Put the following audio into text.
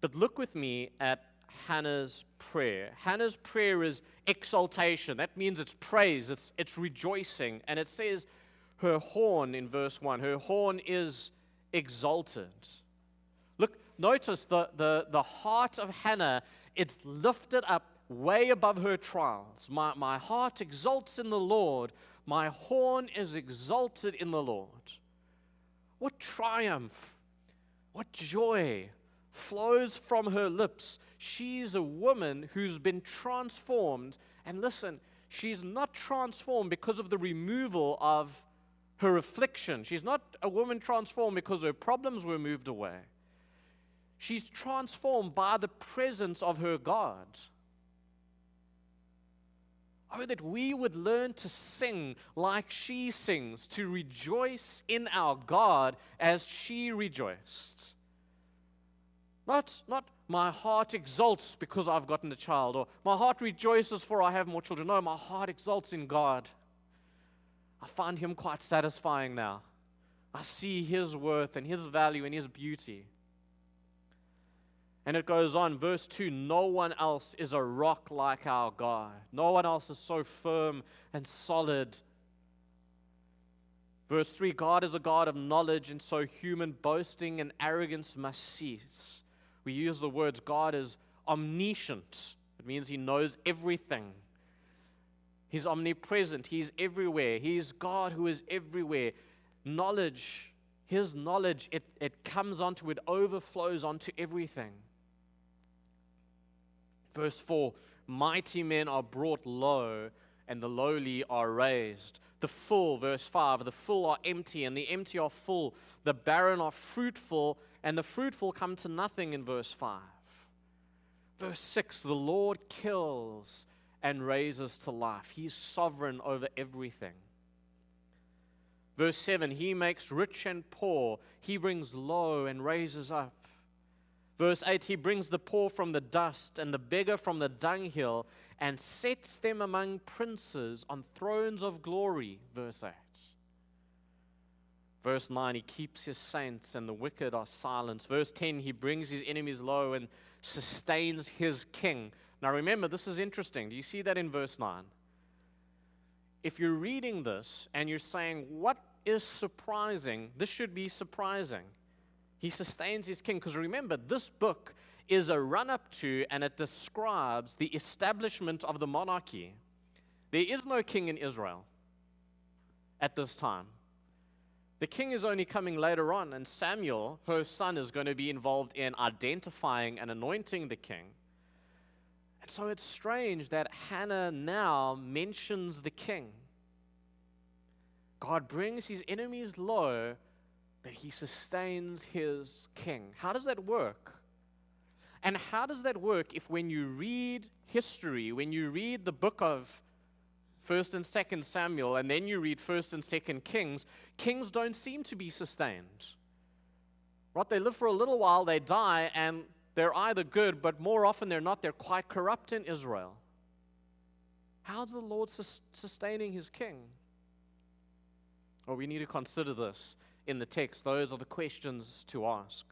But look with me at Hannah's prayer. Hannah's prayer is exaltation. That means it's praise, it's rejoicing. And it says her horn in verse 1, her horn is exalted. Look, notice the heart of Hannah, it's lifted up way above her trials. My heart exalts in the Lord. My horn is exalted in the Lord. What triumph, what joy flows from her lips. She's a woman who's been transformed. And listen, she's not transformed because of the removal of her affliction. She's not a woman transformed because her problems were moved away. She's transformed by the presence of her God. Oh, that we would learn to sing like she sings, to rejoice in our God as she rejoiced. Not my heart exalts because I've gotten a child, or my heart rejoices for I have more children. No, my heart exalts in God. I find Him quite satisfying now. I see His worth and His value and His beauty. And it goes on, verse 2, no one else is a rock like our God. No one else is so firm and solid. Verse 3, God is a God of knowledge, and so human boasting and arrogance must cease. We use the words God is omniscient. It means He knows everything. He's omnipresent. He's everywhere. He's God who is everywhere. Knowledge, His knowledge, it comes onto, it overflows onto everything. Verse 4, mighty men are brought low, and the lowly are raised. The full, verse 5, the full are empty, and the empty are full. The barren are fruitful, and the fruitful come to nothing in verse 5. Verse 6, the Lord kills and raises to life. He's sovereign over everything. Verse 7, He makes rich and poor. He brings low and raises up. Verse 8, He brings the poor from the dust and the beggar from the dunghill and sets them among princes on thrones of glory. Verse 8. Verse 9, He keeps His saints and the wicked are silenced. Verse 10, He brings His enemies low and sustains His king. Now remember, this is interesting. Do you see that in verse 9? If you're reading this and you're saying, what is surprising? This should be surprising. He sustains His king. Because remember, this book is a run-up to, and it describes the establishment of the monarchy. There is no king in Israel at this time. The king is only coming later on, and Samuel, her son, is going to be involved in identifying and anointing the king. And so it's strange that Hannah now mentions the king. God brings His enemies low, but He sustains His king. How does that work? And how does that work if when you read history, when you read the book of 1st and 2nd Samuel, and then you read 1st and 2nd Kings, kings don't seem to be sustained. Right? They live for a little while, they die, and they're either good, but more often they're not, they're quite corrupt in Israel. How's the Lord sustaining His king? Well, we need to consider this in the text. Those are the questions to ask.